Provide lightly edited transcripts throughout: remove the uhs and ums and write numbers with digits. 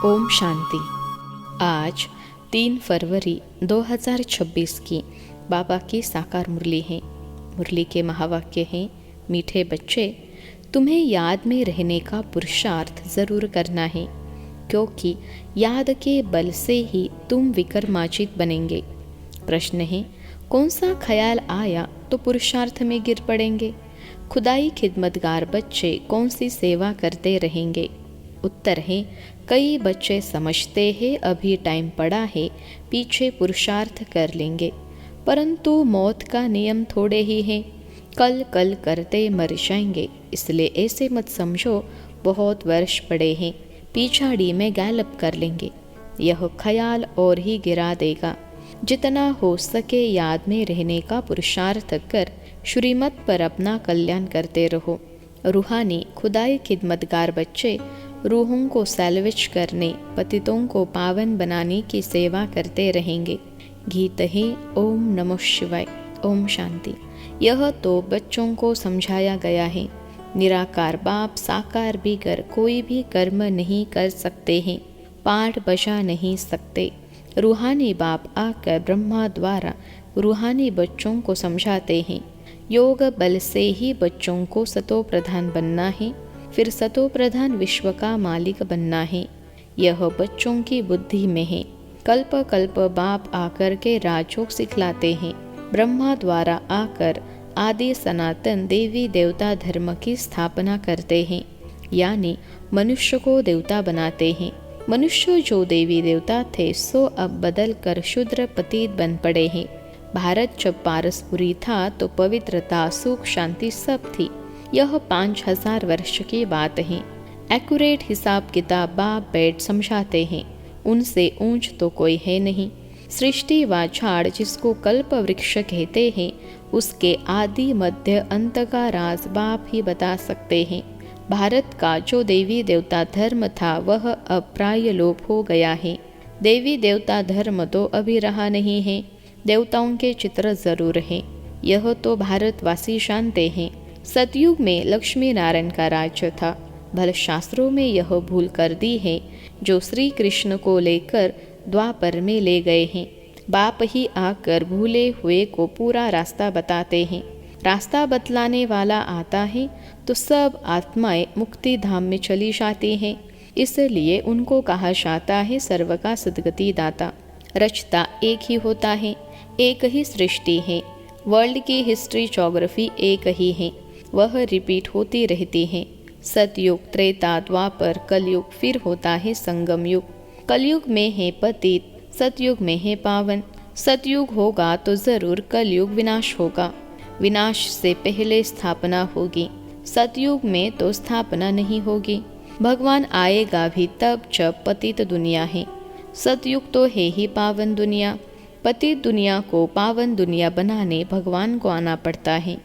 ओम शांति। आज 3 फरवरी 2026 की बाबा की साकार मुरली है। मुरली के महावाक्य हैं, मीठे बच्चे, तुम्हें याद में रहने का पुरुषार्थ जरूर करना है, क्योंकि याद के बल से ही तुम विक्रमाचित बनेंगे। प्रश्न है, कौन सा ख्याल आया तो पुरुषार्थ में गिर पड़ेंगे? खुदाई खिदमतगार बच्चे कौन सी सेवा करते रहेंगे? उत्तर है, कई बच्चे समझते हैं अभी टाइम पड़ा है, पीछे पुरुषार्थ कर लेंगे, परंतु मौत का नियम थोड़े ही है, कल कल करते मर जाएंगे। इसलिए ऐसे मत समझो बहुत वर्ष पड़े हैं, पिछाड़ी में गैलप कर लेंगे। यह ख्याल और ही गिरा देगा। जितना हो सके याद में रहने का पुरुषार्थ कर श्रीमत पर अपना कल्याण करते रहो। रूहानी खुदाई खिदमतगार बच्चे रूहों को सैल्वेज करने, पतितों को पावन बनाने की सेवा करते रहेंगे। गीत है ओम नमः शिवाय, ओम शांति। यह तो बच्चों को समझाया गया है। निराकार बाप साकार भी कर कोई भी कर्म नहीं कर सकते हैं, पाठ बजा नहीं सकते। रूहानी बाप आकर ब्रह्मा द्वारा रूहानी बच्चों को समझाते हैं। योग बल से ही बच्चों को सतो प्रधान बनना है, फिर सतो प्रधान विश्व का मालिक बनना है। यह बच्चों की बुद्धि में है। कल्प कल्प बाप आकर के राजयोग सिखलाते हैं। ब्रह्मा द्वारा आकर आदि सनातन देवी देवता धर्म की स्थापना करते हैं, यानी मनुष्य को देवता बनाते हैं। मनुष्य जो देवी देवता थे सो अब बदल कर शूद्र पतित बन पड़े हैं। भारत जब पारसपुरी था तो पवित्रता, सुख, शांति सब थी। यह 5000 वर्ष की बात है। एक्यूरेट हिसाब किताब बाप बैठ समझाते हैं। उनसे ऊंच तो कोई है नहीं। सृष्टि व झाड़ जिसको कल्प वृक्ष कहते हैं, उसके आदि मध्य अंत का राज बाप ही बता सकते हैं। भारत का जो देवी देवता धर्म था वह अब प्राय लोप हो गया है। देवी देवता धर्म तो अभी रहा नहीं है। देवताओं के चित्र जरूर हैं, यह तो भारतवासी जानते हैं। सतयुग में लक्ष्मी नारायण का राज्य था। भले शास्त्रों में यह भूल कर दी है, जो श्री कृष्ण को लेकर द्वापर में ले गए हैं। बाप ही आकर भूले हुए को पूरा रास्ता बताते हैं। रास्ता बतलाने वाला आता है तो सब आत्माएं मुक्ति धाम में चली जाती हैं। इसलिए उनको कहा जाता है सर्व का सद्गति दाता। रचता एक ही होता है, एक ही सृष्टि है। वर्ल्ड की हिस्ट्री ज्योग्राफी एक ही है, वह रिपीट होती रहती है। सतयुग, त्रेता, द्वापर, कलयुग, फिर होता है संगम युग। कलयुग में है पतित, सतयुग में है पावन। सतयुग होगा तो जरूर कलयुग विनाश होगा। विनाश से पहले स्थापना होगी। सतयुग में तो स्थापना नहीं होगी। भगवान आएगा भी तब जब पतित दुनिया है। सतयुग तो है ही पावन दुनिया। पतित दुनिया को पावन दुनिया बनाने भगवान को आना पड़ता है।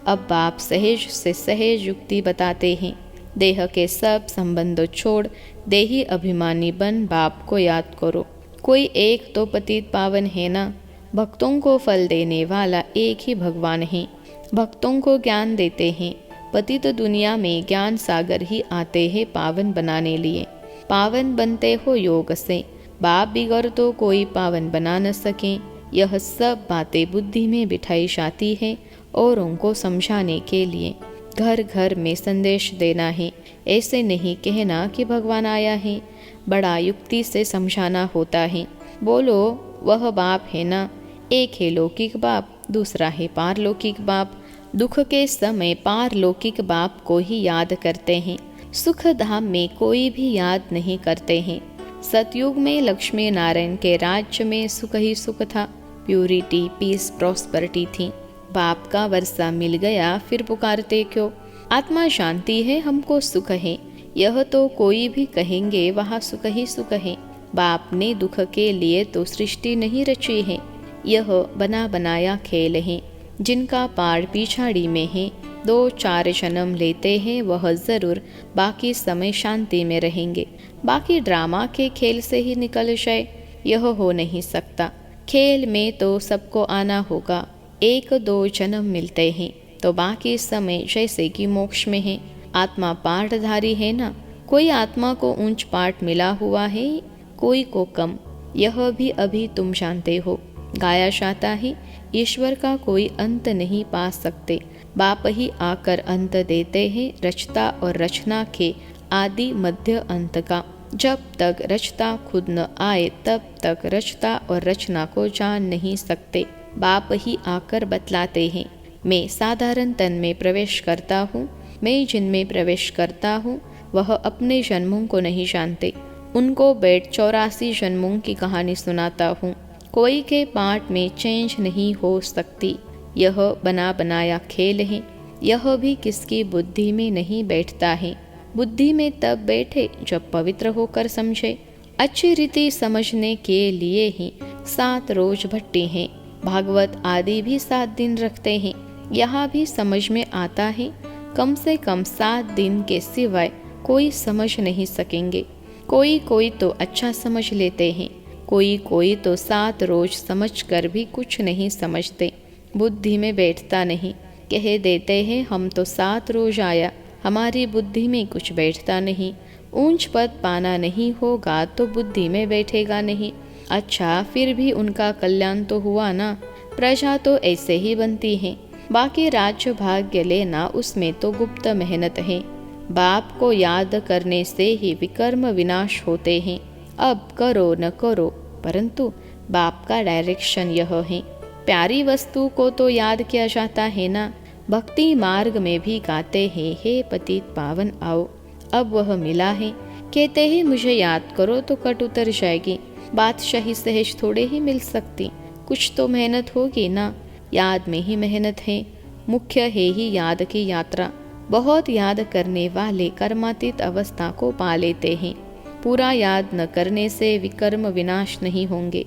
अब बाप सहज से सहज युक्ति बताते हैं। देह के सब संबंध छोड़ देही अभिमानी बन बाप को याद करो। कोई एक तो पतित पावन है ना। भक्तों को फल देने वाला एक ही भगवान है। भक्तों को ज्ञान देते हैं। पतित दुनिया में ज्ञान सागर ही आते हैं पावन बनाने लिए। पावन बनते हो योग से, बाप बिगड़ तो कोई पावन बना न सके। यह सब बातें बुद्धि में बिठाई जाती है और उनको समझाने के लिए। घर घर में संदेश देना है। ऐसे नहीं कहना कि भगवान आया है। बड़ा युक्ति से समझाना होता है। बोलो वह बाप है ना, एक है लौकिक बाप, दूसरा है पारलौकिक बाप। दुख के समय पारलौकिक बाप को ही याद करते हैं। सुख धाम में कोई भी याद नहीं करते हैं। सतयुग में लक्ष्मी नारायण के राज्य में सुख ही सुख था। प्यूरिटी, पीस, प्रॉस्पेरिटी थी। बाप का वर्षा मिल गया फिर पुकारते क्यों? आत्मा शांति है, हमको सुख है। यह तो कोई भी कहेंगे वहाँ सुख ही सुख है। बाप ने दुख के लिए तो सृष्टि नहीं रची है। यह बना बनाया खेल है। जिनका पार पिछाड़ी में है, 2-4 जन्म लेते हैं, वह जरूर बाकी समय शांति में रहेंगे। बाकी ड्रामा के खेल से ही निकल जाए, यह हो नहीं सकता। खेल में तो सबको आना होगा। 1-2 जन्म मिलते हैं तो बाकी समय जैसे कि मोक्ष में है। आत्मा पाठधारी है ना, कोई आत्मा को ऊंच पाठ मिला हुआ है, कोई को कम, यह भी अभी तुम जानते हो। गाया जाता है, ईश्वर का कोई अंत नहीं पा सकते, बाप ही आकर अंत देते हैं, रचता और रचना के आदि मध्य अंत का। जब तक रचता खुद न आए तब तक रचता और रचना को जान नहीं सकते, बाप ही आकर बतलाते हैं। मैं साधारण तन में प्रवेश करता हूँ, मैं जिनमें प्रवेश करता हूँ वह अपने जन्मों को नहीं जानते, उनको बैठ 84 जन्मों की कहानी सुनाता हूँ। कोई के पाठ में चेंज नहीं हो सकती, यह बना बनाया खेल है, यह भी किसकी बुद्धि में नहीं बैठता है। बुद्धि में तब बैठे जब पवित्र होकर समझे। अच्छी रीति समझने के लिए ही 7 रोज भट्टी हैं, भागवत आदि भी 7 दिन रखते हैं। यहाँ भी समझ में आता है, कम से कम 7 दिन के सिवाय कोई समझ नहीं सकेंगे। कोई कोई तो अच्छा समझ लेते हैं, कोई कोई तो 7 रोज समझ कर भी कुछ नहीं समझते, बुद्धि में बैठता नहीं। कह देते हैं हम तो 7 रोज आया, हमारी बुद्धि में कुछ बैठता नहीं। ऊंच पद पाना नहीं होगा तो बुद्धि में बैठेगा नहीं। अच्छा, फिर भी उनका कल्याण तो हुआ ना। प्रजा तो ऐसे ही बनती है, बाकी राज्य भाग्य लेना उसमें तो गुप्त मेहनत है। बाप को याद करने से ही विकर्म विनाश होते हैं। अब करो न करो, परंतु बाप का डायरेक्शन यह है। प्यारी वस्तु को तो याद किया जाता है ना। भक्ति मार्ग में भी गाते हैं, हे पतित पावन आओ। अब वह मिला है, कहते हैं मुझे याद करो तो कट उतर जाएगी। बादशाही सहज थोड़े ही मिल सकती, कुछ तो मेहनत होगी ना। याद में ही मेहनत है, मुख्य है ही याद की यात्रा। बहुत याद करने वाले कर्मातीत अवस्था को पा लेते हैं। पूरा याद न करने से विकर्म विनाश नहीं होंगे।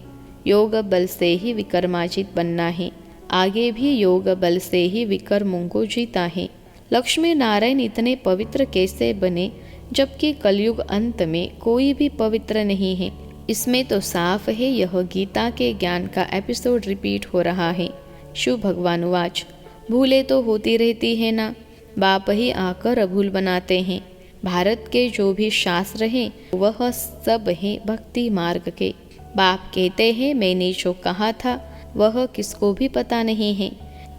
योग बल से ही विकर्माजित बनना है, आगे भी योग बल से ही विकर्मों को जीता है। लक्ष्मी नारायण इतने पवित्र कैसे बने जबकि कलयुग अंत में कोई भी पवित्र नहीं है। इसमें तो साफ है यह गीता के ज्ञान का एपिसोड रिपीट हो रहा है। शिव भगवानुवाच, भूले तो होती रहती है ना, बाप ही आकर भूल बनाते हैं। भारत के जो भी शास्त्र हैं वह सब हैं भक्ति मार्ग के। बाप कहते हैं मैंने जो कहा था वह किसको भी पता नहीं है।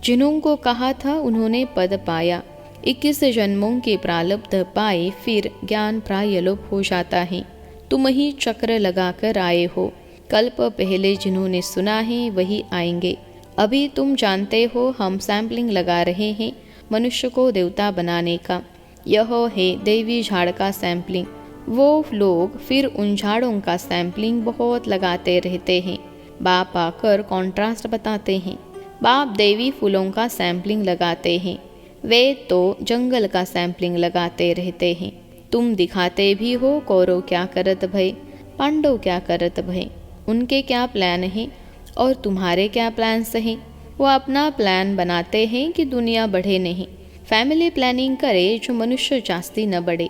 जिन्हों को कहा था उन्होंने पद पाया, 21 जन्मों के प्रारब्ध पाए, फिर ज्ञान प्राय लोप हो जाता है। तुम ही चक्र लगाकर आए हो, कल्प पहले जिन्होंने सुना है वही आएंगे। अभी तुम जानते हो हम सैम्पलिंग लगा रहे हैं मनुष्य को देवता बनाने का। यह है देवी झाड़ का सैम्पलिंग। वो लोग फिर उन झाड़ों का सैम्पलिंग बहुत लगाते रहते हैं। बाप आकर कॉन्ट्रास्ट बताते हैं। बाप देवी फूलों का सैम्पलिंग लगाते हैं, वे तो जंगल का सैम्पलिंग लगाते रहते हैं। तुम दिखाते भी हो कौरव क्या करत भय, पांडव क्या करत भय। उनके क्या प्लान हैं और तुम्हारे क्या प्लान्स हैं। वो अपना प्लान बनाते हैं कि दुनिया बढ़े नहीं। फैमिली प्लानिंग करे जो मनुष्य जास्ती न बढ़े,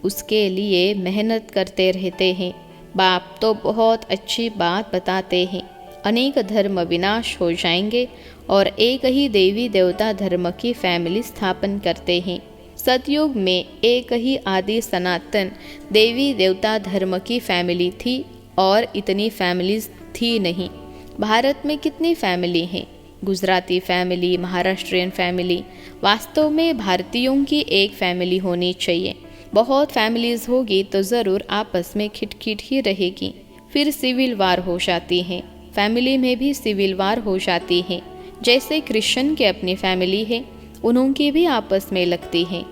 उसके लिए मेहनत करते रहते हैं। बाप तो बहुत अच्छी बात बताते हैं, अनेक धर्म विनाश हो जाएंगे और एक ही देवी देवता धर्म की फैमिली स्थापन करते हैं। सतयुग में एक ही आदि सनातन देवी देवता धर्म की फैमिली थी और इतनी फैमिलीज थी नहीं। भारत में कितनी फैमिली हैं? Gujarati family, Maharashtrian family. वास्तव में भारतीयों की एक फैमिली होनी चाहिए। बहुत फैमिलीज होगी तो ज़रूर आपस में खिटखिट ही रहेगी, फिर सिविल वार हो जाती है। फैमिली में भी सिविल वार हो जाती है। जैसे क्रिश्चियन की अपनी फैमिली है, उनकी भी आपस में लगती है।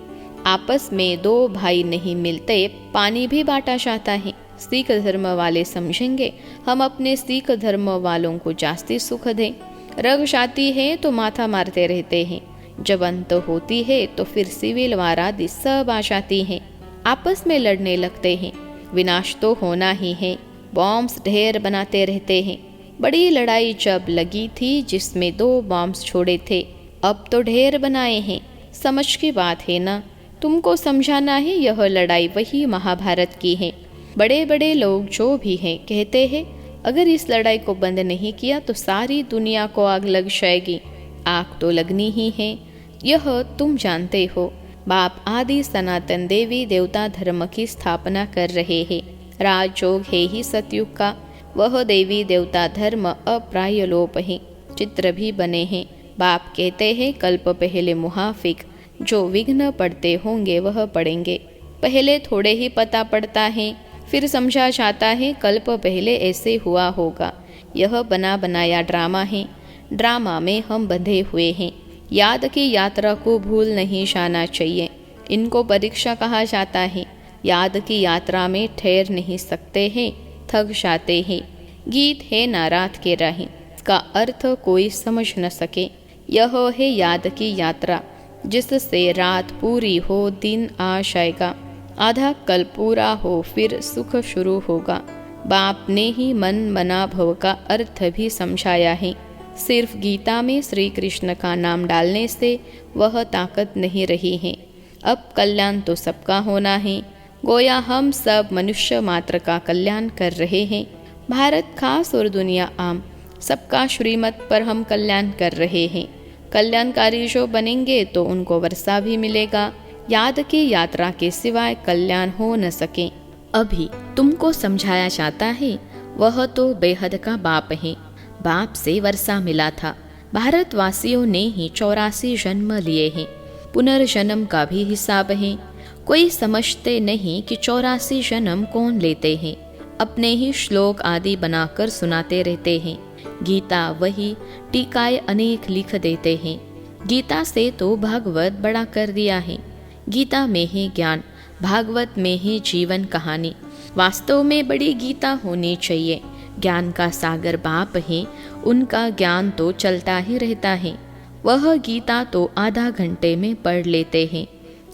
आपस में 2 भाई नहीं मिलते, पानी भी बांटा जाता है। सिख धर्म वाले समझेंगे हम अपने सिख धर्म वालों को जास्ती सुख दें। रग जाती है तो माथा मारते रहते हैं, जब अंत होती है तो फिर सिविल वार आदि सब आ जाती हैं, आपस में लड़ने लगते हैं। विनाश तो होना ही है, बॉम्ब्स ढेर बनाते रहते हैं। बड़ी लड़ाई जब लगी थी जिसमें 2 बॉम्ब्स छोड़े थे, अब तो ढेर बनाए हैं। समझ की बात है ना, तुमको समझाना है यह लड़ाई वही महाभारत की है। बड़े बड़े लोग जो भी हैं कहते हैं अगर इस लड़ाई को बंद नहीं किया तो सारी दुनिया को आग लग जाएगी। आग तो लगनी ही है, यह तुम जानते हो। बाप आदि सनातन देवी देवता धर्म की स्थापना कर रहे हैं। राजयोग है ही सतयुग का, वह देवी देवता धर्म अप्राय लोप है। चित्र भी बने हैं। बाप कहते हैं कल्प पहले मुहाफिक, जो विघ्न पड़ते होंगे वह पड़ेंगे। पहले थोड़े ही पता पड़ता है, फिर समझा जाता है कल्प पहले ऐसे हुआ होगा। यह बना बनाया ड्रामा है। ड्रामा में हम बंधे हुए हैं। याद की यात्रा को भूल नहीं जाना चाहिए। इनको परीक्षा कहा जाता है। याद की यात्रा में ठहर नहीं सकते हैं, थक जाते हैं। गीत है ना रात के राही, इसका अर्थ कोई समझ न सके। यह है याद की यात्रा, जिससे रात पूरी हो दिन आ जाएगा। आधा कल पूरा हो फिर सुख शुरू होगा। बाप ने ही मन मना भव का अर्थ भी समझाया है। सिर्फ गीता में श्री कृष्ण का नाम डालने से वह ताकत नहीं रही है। अब कल्याण तो सबका होना है। गोया हम सब मनुष्य मात्र का कल्याण कर रहे हैं। भारत खास और दुनिया आम, सबका श्रीमत पर हम कल्याण कर रहे हैं। कल्याणकारी जो बनेंगे तो उनको वर्षा भी मिलेगा। याद की यात्रा के सिवाय कल्याण हो न सके। अभी तुमको समझाया जाता है, वह तो बेहद का बाप है। बाप से वर्षा मिला था। भारतवासियों ने ही 84 जन्म लिए हैं। पुनर्जन्म का भी हिसाब है। कोई समझते नहीं कि 84 जन्म कौन लेते हैं। अपने ही श्लोक आदि बनाकर सुनाते रहते हैं। गीता वही, टीकाएं अनेक लिख देते हैं। गीता से तो भागवत बड़ा कर दिया है। गीता में है ज्ञान, भागवत में है जीवन कहानी। वास्तव में बड़ी गीता होनी चाहिए। ज्ञान का सागर बाप है, उनका ज्ञान तो चलता ही रहता है। वह गीता तो आधा घंटे में पढ़ लेते हैं।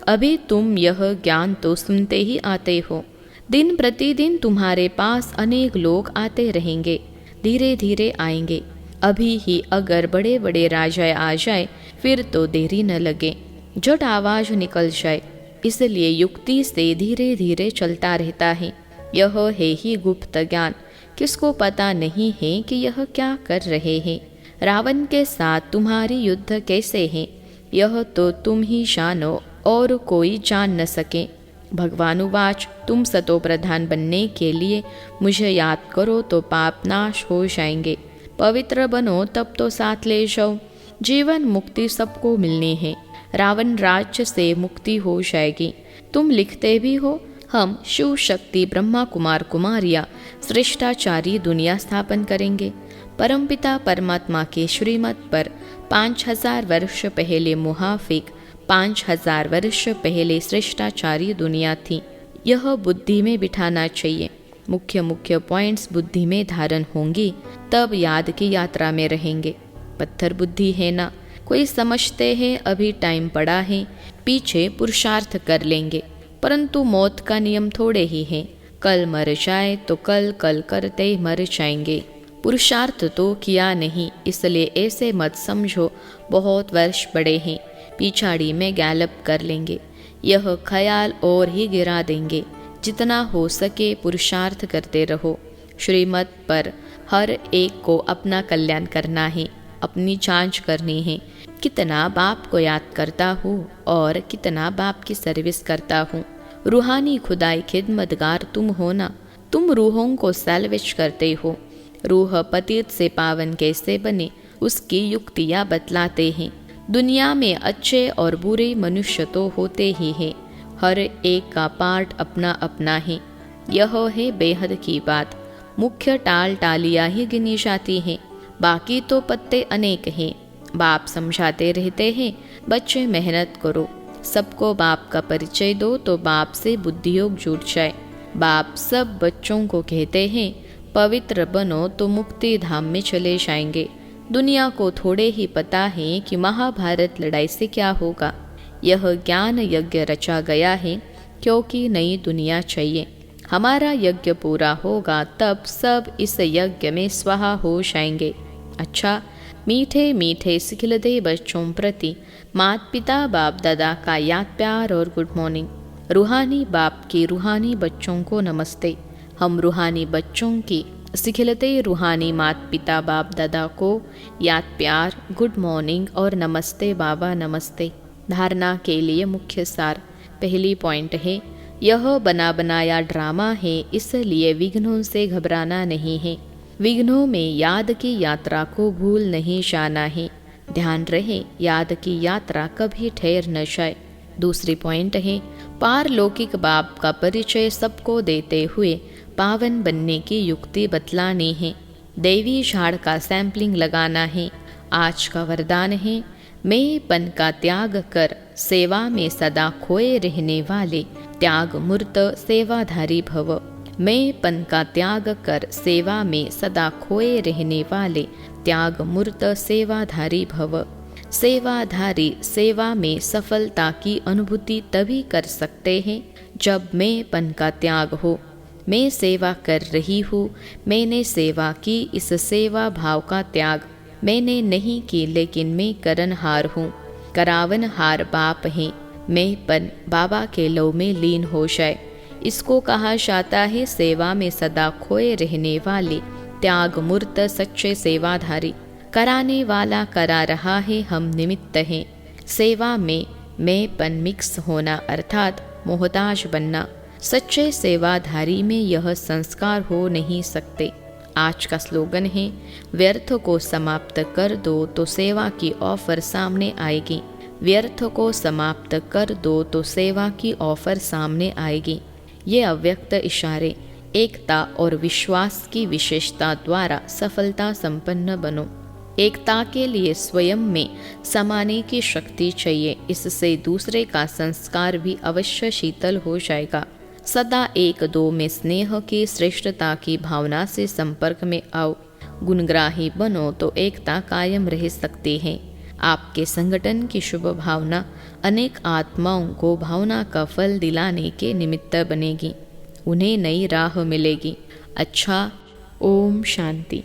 अभी तुम यह ज्ञान तो सुनते ही आते हो। दिन प्रतिदिन तुम्हारे पास अनेक लोग आते रहेंगे, धीरे धीरे आएंगे। अभी ही अगर बड़े बड़े राजा आ जाए फिर तो देरी न लगे, झट आवाज निकल जाए। इसलिए युक्ति से धीरे धीरे चलता रहता है। यह है ही गुप्त ज्ञान, किसको पता नहीं है कि यह क्या कर रहे हैं। रावण के साथ तुम्हारी युद्ध कैसे है, यह तो तुम ही जानो और कोई जान न सके। भगवानुवाच, तुम सतो प्रधान बनने के लिए मुझे याद करो तो पाप नाश हो जाएंगे। पवित्र बनो तब तो साथ ले जाओ। जीवन मुक्ति सबको मिलनी है। रावण राज्य से मुक्ति हो जाएगी। तुम लिखते भी हो, हम शिव शक्ति ब्रह्मा कुमार कुमारियाँ श्रेष्ठाचारी दुनिया स्थापन करेंगे। परमपिता परमात्मा के श्रीमत पर 5000 वर्ष पहले मुहाफिक, 5000 वर्ष पहले श्रेष्ठाचारी दुनिया थी। यह बुद्धि में बिठाना चाहिए। मुख्य मुख्य पॉइंट्स बुद्धि में धारण होंगी, तब याद की यात्रा में रहेंगे। पत्थर बुद्धि है ना, कोई समझते हैं अभी टाइम पड़ा है, पीछे पुरुषार्थ कर लेंगे। परंतु मौत का नियम थोड़े ही है। कल मर जाए तो कल कल करते मर जाएंगे। पुरुषार्थ तो किया नहीं, इसलिए ऐसे मत समझो बहुत वर्ष बड़े हैं, पिछाड़ी में गैलप कर लेंगे। यह ख्याल और ही गिरा देंगे। जितना हो सके पुरुषार्थ करते रहो। श्रीमत पर हर एक को अपना कल्याण करना है, अपनी जांच करनी है। कितना बाप को याद करता हूँ और कितना बाप की सर्विस करता हूँ। रूहानी खुदाई खिदमतगार तुम हो ना। तुम रूहों को सैल्वेज करते हो। रूह पतित से पावन कैसे बने, उसकी युक्तियाँ बतलाते हैं। दुनिया में अच्छे और बुरे मनुष्य तो होते ही हैं। हर एक का पार्ट अपना अपना है। यह है बेहद की बात। मुख्य टाल टालियाँ ही गिनी जाती हैं, बाकी तो पत्ते अनेक हैं। बाप समझाते रहते हैं, बच्चे मेहनत करो। सबको बाप का परिचय दो तो बाप से बुद्धियोग जुट जाए। बाप सब बच्चों को कहते हैं, पवित्र बनो तो मुक्ति धाम में चले जाएंगे। दुनिया को थोड़े ही पता है कि महाभारत लड़ाई से क्या होगा। यह ज्ञान यज्ञ रचा गया है क्योंकि नई दुनिया चाहिए। हमारा यज्ञ पूरा होगा तब सब इस यज्ञ में स्वाहा हो जाएंगे। अच्छा, मीठे मीठे सिखिलते बच्चों प्रति माता पिता बाप दादा का याद प्यार और गुड मॉर्निंग। रूहानी बाप के रूहानी बच्चों को नमस्ते। हम रूहानी बच्चों की सिखिलते रूहानी माता पिता बाप दादा को याद प्यार, गुड मॉर्निंग और नमस्ते बाबा नमस्ते। धारणा के लिए मुख्य सार। पहली पॉइंट है, यह बना बनाया ड्रामा है, इसलिए विघ्नों से घबराना नहीं है। विघ्नों में याद की यात्रा को भूल नहीं जाना है। ध्यान रहे, याद की यात्रा कभी ठहर न जाए। दूसरी पॉइंट है, पारलौकिक बाप का परिचय सबको देते हुए पावन बनने की युक्ति बतलानी है। देवी झाड़ का सैंपलिंग लगाना है। आज का वरदान है, मैंपन का त्याग कर सेवा में सदा खोए रहने वाले त्याग मूर्त सेवाधारी भव। मैंपन का त्याग कर सेवा में सदा खोए रहने वाले त्याग मूर्त सेवाधारी भव। सेवाधारी सेवा में सफलता की अनुभूति तभी कर सकते हैं जब मैंपन का त्याग हो। मैं सेवा कर रही हूँ, मैंने सेवा की, इस सेवा भाव का त्याग मैंने नहीं की, लेकिन मैं करनहार हूँ। करावनहार बाप हैं। मैंपन बाबा के लौ में लीन हो जाए। इसको कहा जाता है सेवा में सदा खोए रहने वाले त्याग मूर्त सच्चे सेवाधारी। कराने वाला करा रहा है, हम निमित्त हैं। सेवा में मैंपन मिक्स होना अर्थात मोहताज बनना। सच्चे सेवाधारी में यह संस्कार हो नहीं सकते। आज का स्लोगन है, व्यर्थ को समाप्त कर दो तो सेवा की ऑफर सामने आएगी। व्यर्थ को समाप्त कर दो तो सेवा की ऑफर सामने आएगी। ये अव्यक्त इशारे एकता और विश्वास की विशेषता द्वारा सफलता संपन्न बनो। एकता के लिए स्वयं में समाने की शक्ति चाहिए, इससे दूसरे का संस्कार भी अवश्य शीतल हो जाएगा। सदा एक दो में स्नेह की श्रेष्ठता की भावना से संपर्क में आओ। गुणग्राही बनो तो एकता कायम रह सकती है। आपके संगठन की शुभ भावना अनेक आत्माओं को भावना का फल दिलाने के निमित्त बनेगी। उन्हें नई राह मिलेगी। अच्छा, ओम शांति।